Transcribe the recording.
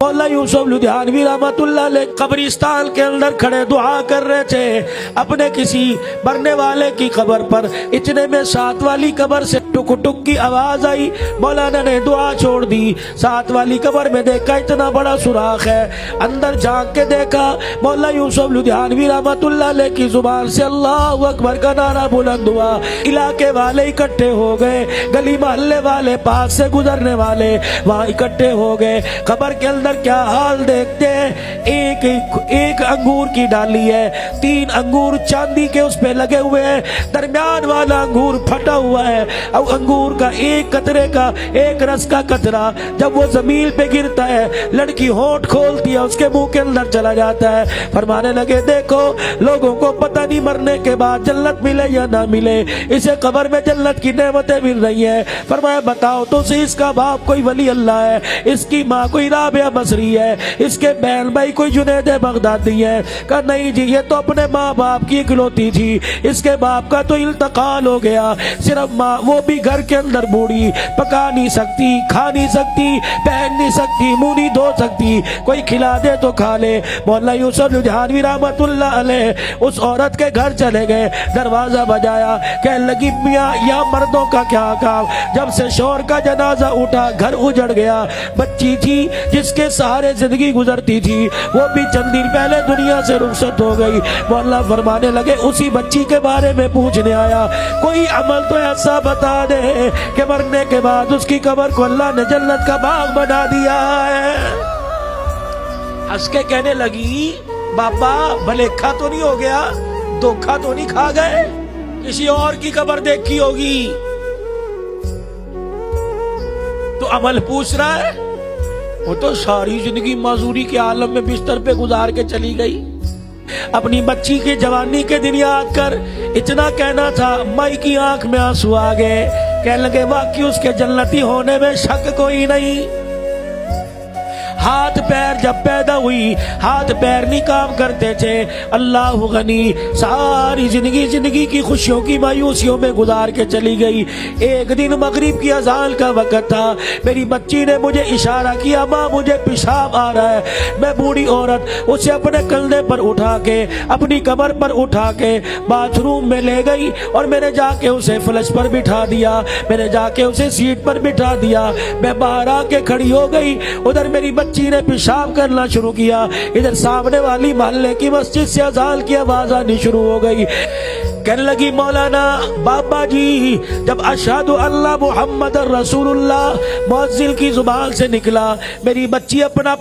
مولا یوسف لدھیانوی رحمتullah علیہ قبرستان کے اندر کھڑے دعا کر رہے تھے اپنے کسی مرنے والے کی قبر پر. اتنے میں ساتھ والی قبر سے ٹک ٹک کی آواز آئی. مولانا نے دعا چھوڑ دی. ساتھ والی قبر میں دیکھا اتنا بڑا سوراخ ہے. اندر جھانک کے دیکھا مولا یوسف لدھیانوی رحمتullah علیہ کی زبان سے اللہ اکبر کا نعرہ بلند ہوا. علاقے والے اکٹھے ہو گئے, گلی محلے والے, پاس سے گزرنے والے وہاں اکٹھے ہو گئے. قبر کے اندر کیا حال دیکھتے ہیں. ایک انگور کی ڈالی ہے, 3 انگور چاندی کے اس پہ لگے ہوئے ہیں. درمیان والا انگور پھٹا ہوا ہے. اب انگور کا ایک قطرے کا, ایک رس کا قطرہ جب وہ زمین پہ گرتا ہے, لڑکی ہونٹ کھولتی ہے, اس کے منہ کے اندر چلا جاتا ہے. فرمانے لگے دیکھو لوگوں کو پتہ نہیں مرنے کے بعد جنت ملے یا نہ ملے, اسے قبر میں جنت کی نعمتیں مل رہی ہیں. فرمایا بتاؤ تو سے اس کا باپ کوئی ولی اللہ ہے, اس کی ماں کوئی رابعہ بصری ہے, اس کے بہن بھائی کوئی جنید بغدادی ہے. کہا نہیں جی یہ تو اپنے ماں باپ کی اکلوتی تھی, اس کے باپ کا تو انتقال ہو گیا. صرف ماں, وہ بھی گھر کے اندر بوڑھی, پکا نہیں سکتی, کھا نہیں سکتی, پہن نہیں سکتی, منہ نہیں دھو سکتی, کوئی کھلا دے تو کھا لے. مولا یوسف لدھیانوی رحمتullah علیہ اس عورت کے گھر چلے گئے. دروازہ بجایا, کہنے لگی میاں یا مردوں کا کیا کام. جب سے شوہر کا جنازہ اٹھا گھر اجڑ گیا. بچی تھی جس کے سہارے زندگی گزرتی تھی, وہ بھی چند دن پہلے دنیا سے رخصت ہو گئی. مولا فرمانے لگے اسی بچی کے بارے میں پوچھنے آیا, کوئی عمل تو ایسا بتا دے کہ مرنے کے بعد اس کی قبر کو اللہ نے جنت کا باغ بنا دیا ہے. ہنس کے کہنے لگی بابا بھلیکھا تو نہیں ہو گیا, دھوکھا تو نہیں کھا گئے, کسی اور کی قبر دیکھی ہوگی. تو عمل پوچھ رہا ہے, وہ تو ساری زندگی معذوری کے عالم میں بستر پہ گزار کے چلی گئی. اپنی بچی کے جوانی کے دن یاد کر اتنا کہنا تھا, مائی کی آنکھ میں آنسو آ گئے. کہنے لگے واقعی اس کے جنتی ہونے میں شک کوئی نہیں. ہاتھ پیر جب پیدا ہوئی, ہاتھ پیر نہیں کام کرتے تھے. اللہ غنی ساری زندگی کی خوشیوں کی مایوسیوں میں گزار کے چلی گئی. ایک دن مغرب کی اذان کا وقت تھا, میری بچی نے مجھے اشارہ کیا, ماں مجھے پیشاب آ رہا ہے. میں بوڑھی عورت اسے اپنے کندھے پر اٹھا کے, اپنی کمر پر اٹھا کے باتھ روم میں لے گئی, اور میں نے جا کے اسے فلش پر بٹھا دیا, میں نے جا کے اسے سیٹ پر بٹھا دیا. میں باہر آ کے کھڑی ہو گئی, ادھر میری بچی نے پیشاب کرنا شروع کیا, ادھر سامنے والی محلے کی مسجد سے اذان کی آواز آنی شروع ہو گئی. کہنے لگی مولانا بابا جی جب اشہد اللہ محمد رسول اللہ مؤذن کی زبان سے نکلا, میری بچی اپنا